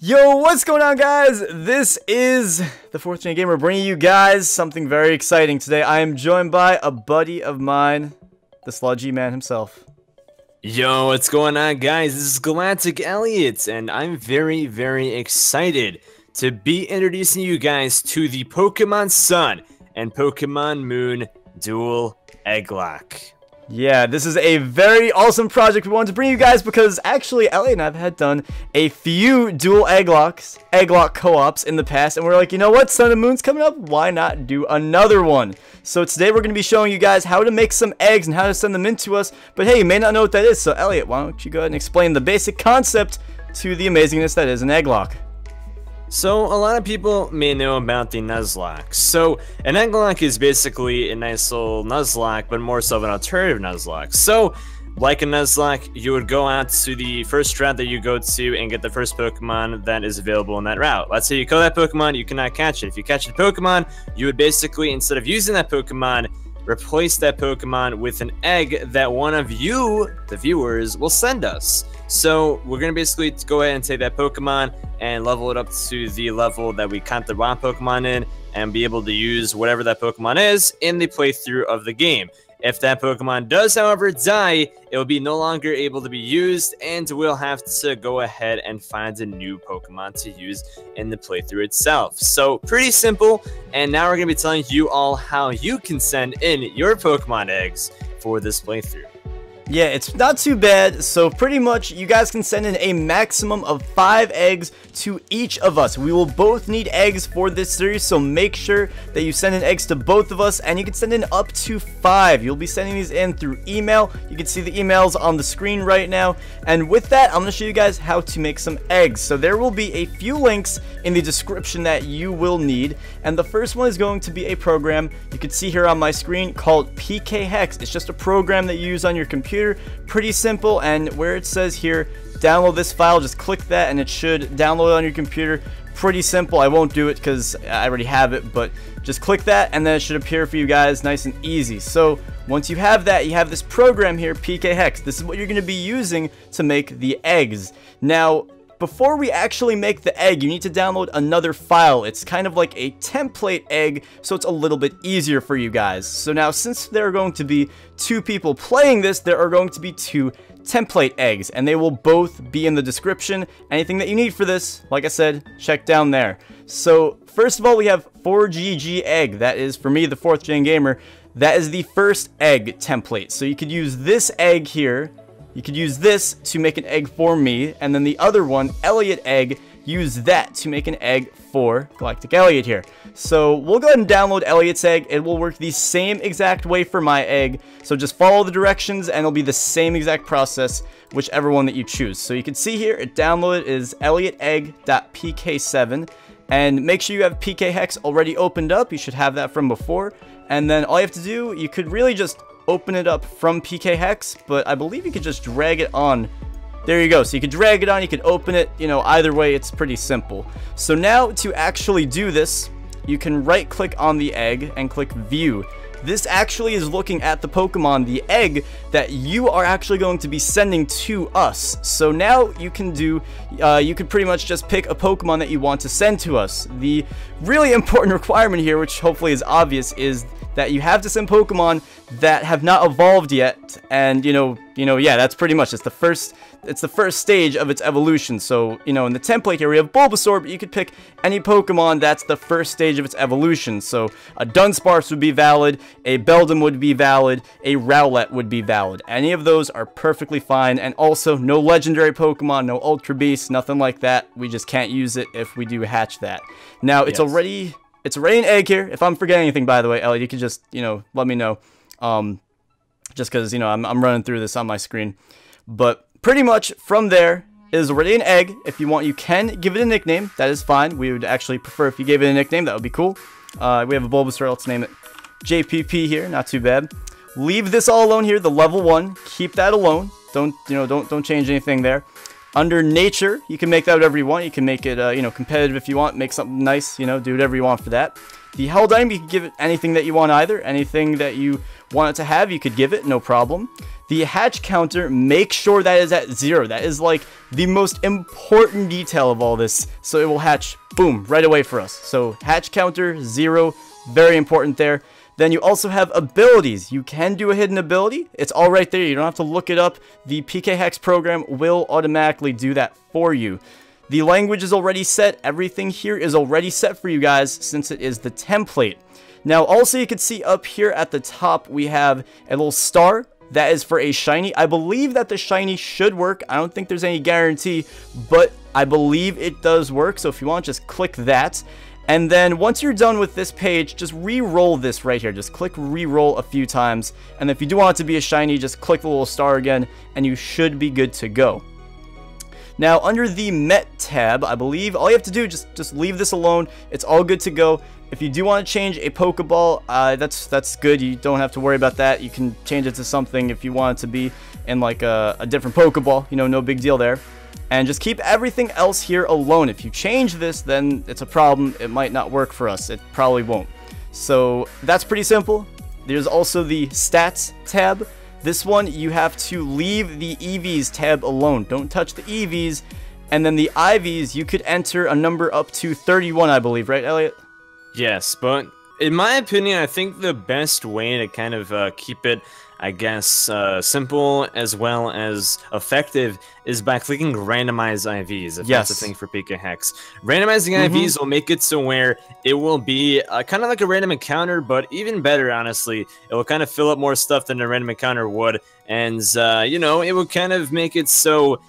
Yo, what's going on, guys? This is the 4th Gen Gamer bringing you guys something very exciting today. I am joined by a buddy of mine, the Sludgy Man himself. Yo, what's going on, guys? This is galacticeggiot, and I'm very excited to be introducing you guys to the Pokemon Sun and Pokemon Moon Dual Egglocke. Yeah, this is a very awesome project we wanted to bring you guys because actually Elliot and I have done a few dual Egglocke co-ops in the past, and we're like, you know what, Sun and Moon's coming up, why not do another one? So today we're going to be showing you guys how to make some eggs and how to send them in to us, but hey, you may not know what that is, so Elliot, why don't you go ahead and explain the basic concept to the amazingness that is an Egglocke. So, a lot of people may know about the Nuzlocke. So, an Egglocke is basically a nice little Nuzlocke, but more so of an alternative Nuzlocke. So, like a Nuzlocke, you would go out to the first route that you go to and get the first Pokemon that is available in that route. Let's say you kill that Pokemon, you cannot catch it. If you catch the Pokemon, you would basically, instead of using that Pokemon, replace that Pokemon with an egg that one of you, the viewers, will send us. So we're going to basically go ahead and take that Pokemon and level it up to the level that we count the raw Pokemon in and be able to use whatever that Pokemon is in the playthrough of the game. If that Pokemon does, however, die, it will be no longer able to be used, and we'll have to go ahead and find a new Pokemon to use in the playthrough itself. So, pretty simple, and now we're going to be telling you all how you can send in your Pokemon eggs for this playthrough. Yeah, it's not too bad. So pretty much you guys can send in a maximum of 5 eggs to each of us. We will both need eggs for this series, so make sure that you send in eggs to both of us, and you can send in up to 5. You'll be sending these in through email. You can see the emails on the screen right now, and with that I'm going to show you guys how to make some eggs. So there will be a few links in the description that you will need, and the first one is going to be a program you can see here on my screen called PK Hex. It's just a program that you use on your computer. Pretty simple, and where it says here download this file, just click that and it should download on your computer. Pretty simple. I won't do it because I already have it, but just click that and then it should appear for you guys nice and easy. So once you have that, you have this program here, PK Hex. This is what you're going to be using to make the eggs. Now before we actually make the egg, you need to download another file. It's kind of like a template egg, so it's a little bit easier for you guys. So now, since there are going to be 2 people playing this, there are going to be 2 template eggs, and they will both be in the description. Anything that you need for this, like I said, check down there. So first of all, we have 4GG egg. That is, for me, the 4th Gen Gamer, that is the first egg template. So you could use this egg here. You could use this to make an egg for me, and then the other one, Elliot Egg, use that to make an egg for Galactic Elliot here. So we'll go ahead and download Elliot's egg. It will work the same exact way for my egg, so just follow the directions and it'll be the same exact process, whichever one that you choose. So you can see here, it downloaded is elliotegg.pk7, and make sure you have PK Hex already opened up. You should have that from before, and then all you have to do, you could really just open it up from PK Hex, but I believe you could just drag it on. There you go. So you could drag it on, you could open it, you know, either way, it's pretty simple. So now to actually do this, you can right click on the egg and click view. This actually is looking at the Pokemon, the egg, that you are actually going to be sending to us. So now you can do, you could pretty much just pick a Pokemon that you want to send to us. The really important requirement here, which hopefully is obvious, is that you have to send Pokemon that have not evolved yet, and yeah, that's pretty much, it's the first stage of its evolution. So, in the template here we have Bulbasaur, but you could pick any Pokemon that's the first stage of its evolution. So, a Dunsparce would be valid, a Beldum would be valid, a Rowlet would be valid. Any of those are perfectly fine, and also no legendary Pokemon, no Ultra Beast, nothing like that. We just can't use it if we do hatch that. Now, it's already an egg here. If I'm forgetting anything, by the way, Elliot, you can just, let me know. Just because, I'm running through this on my screen. But pretty much from there is already an egg. If you want, you can give it a nickname. That is fine. We would actually prefer if you gave it a nickname. That would be cool. We have a Bulbasaur. Let's name it JPP here. Not too bad. Leave this all alone here, the level 1. Keep that alone. Don't change anything there. Under nature, you can make that whatever you want. You can make it, competitive if you want. Make something nice, do whatever you want for that. The held item, you can give it anything that you want either. Anything that you want it to have, you could give it, no problem. The hatch counter, make sure that is at 0. That is like the most important detail of all this. So it will hatch, boom, right away for us. So hatch counter, 0, very important there. Then you also have abilities. You can do a hidden ability. It's all right there. You don't have to look it up. The PK Hex program will automatically do that for you. The language is already set. Everything here is already set for you guys since it is the template. Now, also you can see up here at the top, we have a little star. That is for a shiny. I believe that the shiny should work. I don't think there's any guarantee, but I believe it does work. So if you want, just click that. And then once you're done with this page, just re-roll this right here. Just click re-roll a few times. And if you do want it to be a shiny, just click the little star again, and you should be good to go. Now, under the Met tab, I believe all you have to do, just leave this alone. It's all good to go. If you do want to change a Pokeball, that's good. You don't have to worry about that. You can change it to something if you want it to be in like a different Pokeball. You know, no big deal there. And just keep everything else here alone. If you change this, then it's a problem. It might not work for us. It probably won't. So that's pretty simple. There's also the Stats tab. This one, you have to leave the EVs tab alone. Don't touch the EVs. And then the IVs, you could enter a number up to 31, I believe. Right, Elliot? Yes, but in my opinion, I think the best way to kind of keep it, I guess, simple as well as effective is by clicking randomize IVs, if that's a thing for PK Hex. Randomizing IVs will make it so where it will be kind of like a random encounter, but even better, honestly. It will kind of fill up more stuff than a random encounter would, and, you know, it will kind of make it so,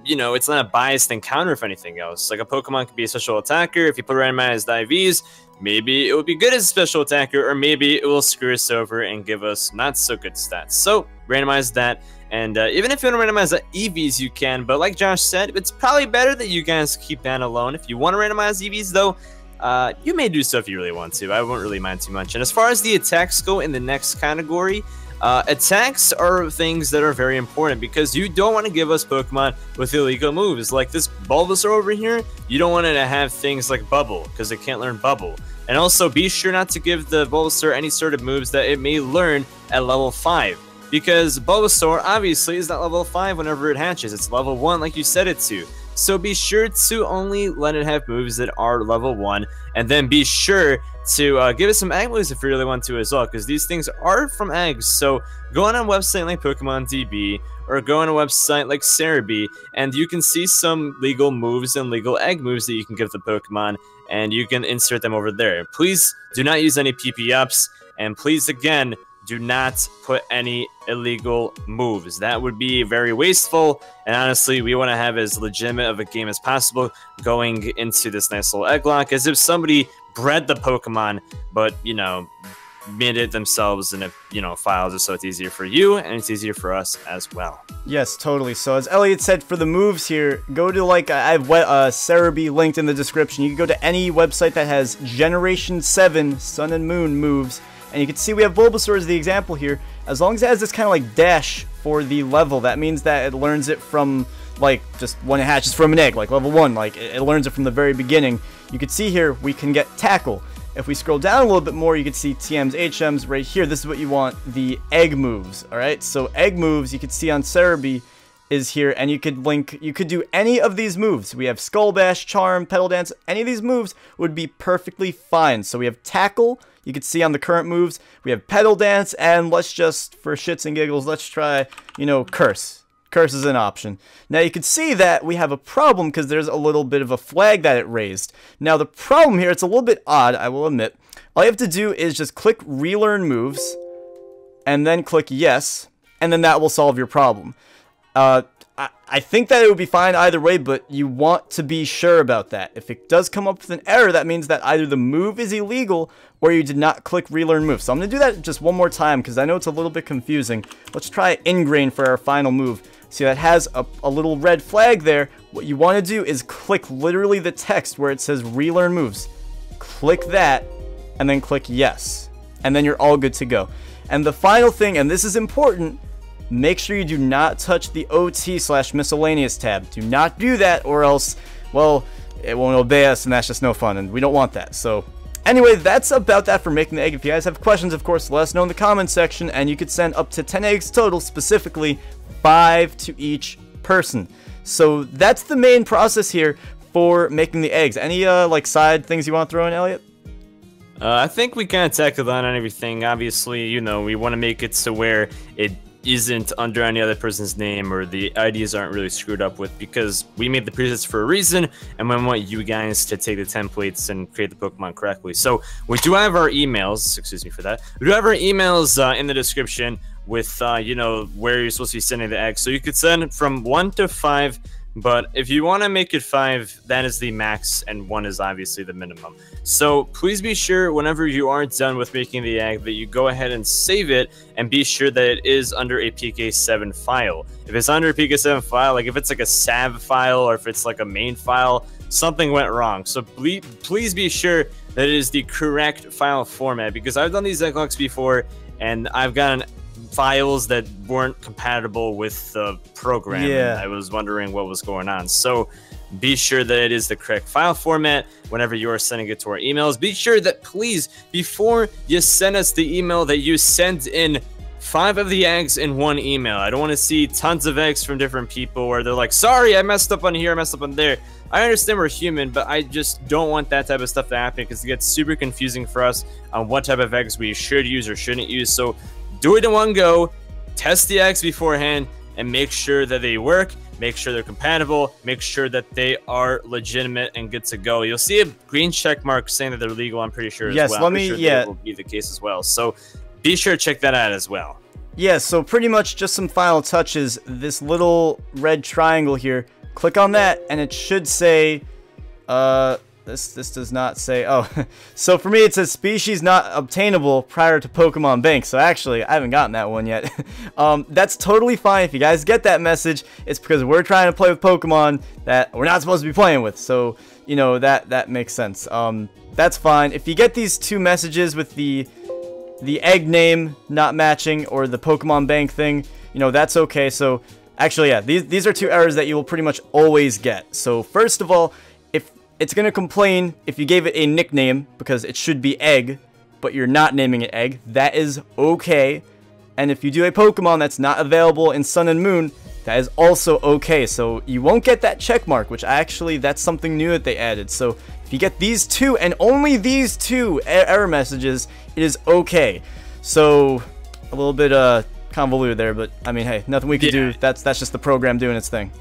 you know, it's not a biased encounter if anything else. Like a Pokemon could be a special attacker. If you put randomized IVs, maybe it would be good as a special attacker, or maybe it will screw us over and give us not so good stats. So randomize that, and even if you want to randomize the EVs, you can. But like Josh said, it's probably better that you guys keep that alone. If you want to randomize EVs, though, you may do so if you really want to. I won't really mind too much. And as far as the attacks go in the next category, attacks are things that are very important because you don't want to give us Pokemon with illegal moves. Like this Bulbasaur over here, you don't want it to have things like Bubble because it can't learn Bubble. And also be sure not to give the Bulbasaur any sort of moves that it may learn at level 5. Because Bulbasaur obviously is not level 5 whenever it hatches. It's level 1 like you said it to. So be sure to only let it have moves that are level 1. And then be sure to give it some egg moves if you really want to as well. Because these things are from eggs. So go on a website like Pokemon DB or go on a website like Cerebi, and you can see some legal moves and legal egg moves that you can give the Pokemon, and you can insert them over there. Please do not use any PP ups, and please again, do not put any illegal moves. That would be very wasteful, and honestly, we want to have as legitimate of a game as possible going into this nice little Egglocke, as if somebody bred the Pokemon, but, you know, made it themselves in a, you know, file just so it's easier for you and it's easier for us as well. Yes, totally. So as Elliot said, for the moves here, go to like, I have Cerebi linked in the description. You can go to any website that has Generation 7 Sun and Moon moves, and you can see we have Bulbasaur as the example here. As long as it has this kind of like dash for the level, that means that it learns it from like just when it hatches from an egg, like level 1, like it learns it from the very beginning. You can see here we can get Tackle. If we scroll down a little bit more, you can see TMs, HMs right here. This is what you want, the egg moves, all right? So egg moves, you can see on Cerebi is here, and you could link, you could do any of these moves. We have Skull Bash, Charm, Petal Dance. Any of these moves would be perfectly fine. So we have Tackle, you can see on the current moves. We have Petal Dance, and let's just, for shits and giggles, let's try, you know, Curse. Curse is an option. Now you can see that we have a problem because there's a little bit of a flag that it raised. Now the problem here, it's a little bit odd, I will admit. All you have to do is just click Relearn Moves, and then click Yes, and then that will solve your problem. I think that it would be fine either way, but you want to be sure about that. If it does come up with an error, that means that either the move is illegal or you did not click Relearn Move. So I'm going to do that just one more time because I know it's a little bit confusing. Let's try Ingrain for our final move. See, that has a little red flag there. What you want to do is click literally the text where it says Relearn Moves. Click that, and then click Yes. And then you're all good to go. And the final thing, and this is important, make sure you do not touch the OT/miscellaneous tab. Do not do that, or else, well, it won't obey us, and that's just no fun, and we don't want that. So Anyway, that's about that for making the egg. If you guys have questions, of course, let us know in the comments section, and you could send up to 10 eggs total, specifically 5 to each person. So that's the main process here for making the eggs. Any like side things you want to throw in, Elliot? I think we kind of tackled on everything. Obviously, you know, we want to make it to where it isn't under any other person's name, or the IDs aren't really screwed up with, because we made the presets for a reason, and we want you guys to take the templates and create the Pokemon correctly. So we do have our emails, excuse me for that, we do have our emails in the description with, you know, where you're supposed to be sending the eggs. So you could send from 1 to 5, but if you want to make it 5, that is the max, and 1 is obviously the minimum. So please be sure whenever you are done with making the egg that you go ahead and save it, and be sure that it is under a PK7 file. If it's under a PK7 file, like if it's like a SAV file, or if it's like a main file, something went wrong. So please be sure that it is the correct file format, because I've done these Egglocks before, and I've gotten files that weren't compatible with the program. Yeah. I was wondering what was going on. So be sure that it is the correct file format whenever you are sending it to our emails. Be sure that, please, before you send us the email, that you send in 5 of the eggs in 1 email. I don't want to see tons of eggs from different people where they're like, sorry, I messed up on here, I messed up on there. I understand we're human, but I just don't want that type of stuff to happen, because it gets super confusing for us on what type of eggs we should use or shouldn't use. So do it in one go, test the eggs beforehand, and make sure that they work, make sure they're compatible, make sure that they are legitimate and good to go. You'll see a green check mark saying that they're legal, I'm pretty sure, yes, as well. That will be the case as well. So be sure to check that out as well. Yeah, so pretty much just some final touches. This little red triangle here, click on that, and it should say, this does not say, oh, so for me it says species not obtainable prior to Pokemon Bank. So actually, I haven't gotten that one yet. That's totally fine. If you guys get that message, it's because we're trying to play with Pokemon that we're not supposed to be playing with. So, you know, that makes sense. That's fine. If you get these 2 messages with the egg name not matching, or the Pokemon Bank thing, you know, that's okay. So actually, yeah, these are 2 errors that you will pretty much always get. So first of all, it's going to complain if you gave it a nickname, because it should be Egg, but you're not naming it Egg. That is okay. And if you do a Pokemon that's not available in Sun and Moon, that is also okay. So you won't get that check mark, which actually, that's something new that they added. So if you get these 2, and only these 2 error messages, it is okay. So a little bit convoluted there, but I mean, hey, nothing we can do. That's just the program doing its thing.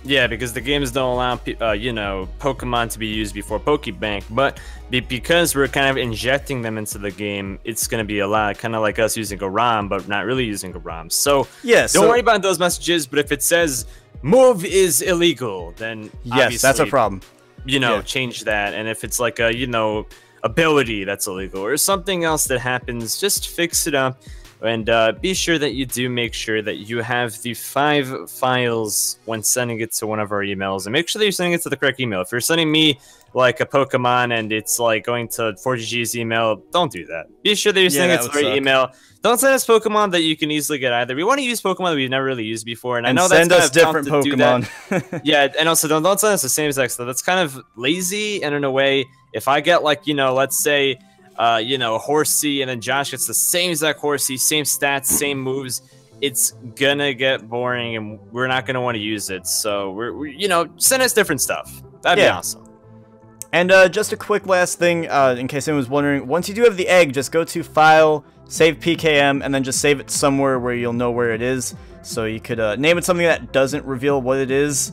Yeah, because the games don't allow, you know, Pokemon to be used before Pokebank, but because we're kind of injecting them into the game, it's going to be allowed, kind of like us using a ROM, but not really using a ROM. So, yeah, don't worry about those messages, but if it says move is illegal, then yes, that's a problem. You know, change that. And if it's like a, you know, ability that's illegal, or something else that happens, just fix it up. And be sure that you do make sure that you have the 5 files when sending it to one of our emails. And make sure that you're sending it to the correct email. If you're sending me, like, a Pokemon and it's, like, going to 4GG's email, don't do that. Be sure that you're sending it to the right email. Don't send us Pokemon that you can easily get either. We want to use Pokemon that we've never really used before. And I know that's send us different Pokemon. Yeah, and also don't send us the same exact stuff. That's kind of lazy, and in a way, if I get, like, you know, let's say, you know, Horsey, and then Josh gets the same exact Horsey, same stats, same moves, it's gonna get boring, and we're not gonna want to use it. So we're you know, send us different stuff. That'd be awesome. And just a quick last thing, in case anyone was wondering, once you do have the egg, just go to File, Save PKM, and then just save it somewhere where you'll know where it is. So you could name it something that doesn't reveal what it is.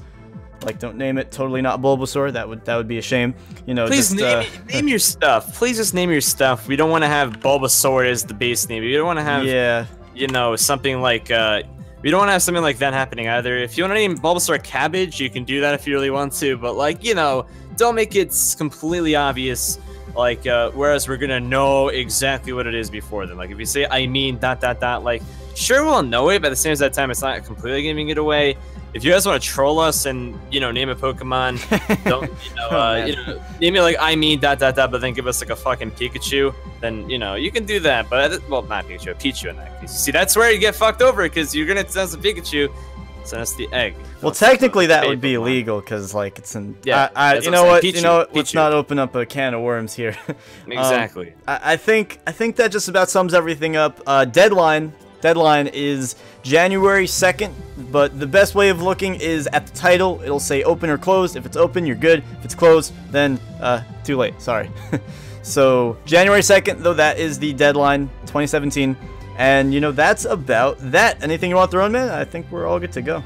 Like, don't name it Totally Not Bulbasaur. That would be a shame. You know, please just name your stuff. Please just name your stuff. We don't want to have Bulbasaur as the base name. We don't want to have you know, something like we don't want to have something like that happening either. If you want to name Bulbasaur Cabbage, you can do that if you really want to. But, like, you know, don't make it completely obvious. Like, whereas we're gonna know exactly what it is before then. Like, if you say I mean ... like, sure, we'll know it, but at the same time, it's not completely giving it away. If you guys want to troll us and, you know, name a Pokemon, don't, you know, you know, name it like I mean ... but then give us like a fucking Pikachu, then, you know, you can do that. But, well, not Pikachu, a Pichu in that case. See, that's where you get fucked over, because you're gonna tell us a Pikachu. Send us the egg. Well, technically that would be illegal because like it's an. Yeah. You know what? You know what? Let's not open up a can of worms here. Exactly. I think that just about sums everything up. Deadline is January 2nd, but the best way of looking is at the title. It'll say open or closed. If it's open, you're good. If it's closed, then too late. Sorry. So January 2nd, though, that is the deadline, 2017. And, you know, that's about that. Anything you want to throw in, man? I think we're all good to go.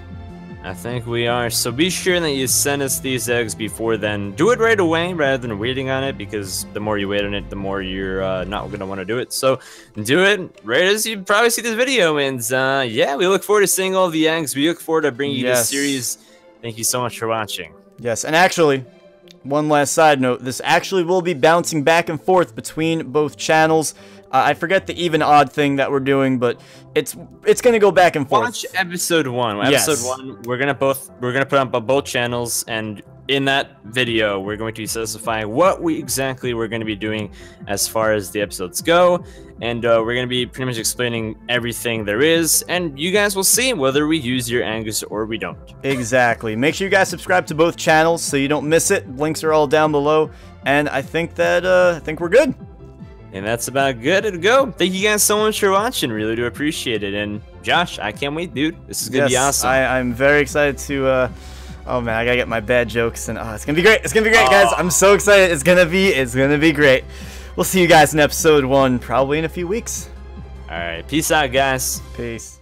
I think we are. So be sure that you send us these eggs before then. Do it right away rather than waiting on it, because the more you wait on it, the more you're not going to want to do it. So do it right as you probably see this video. And yeah, we look forward to seeing all the eggs. We look forward to bringing you this series. Thank you so much for watching. Yes, and actually, one last side note. This actually will be bouncing back and forth between both channels. I forget the even odd thing that we're doing, but it's gonna go back and forth. Watch episode 1. Episode 1, we're gonna put on both channels, and in that video, we're going to be specifying what exactly we're going to be doing as far as the episodes go, and we're going to be pretty much explaining everything there is, and you guys will see whether we use your eggs or we don't. Exactly. Make sure you guys subscribe to both channels so you don't miss it. Links are all down below, and I think that I think we're good. And that's about good to go. Thank you guys so much for watching. Really do appreciate it. And Josh, I can't wait, dude. This is gonna be awesome. I'm very excited to. Oh man, I gotta get my bad jokes, and it's gonna be great. It's gonna be great, guys. I'm so excited. It's gonna be great. We'll see you guys in episode 1, probably in a few weeks. All right, peace out, guys. Peace.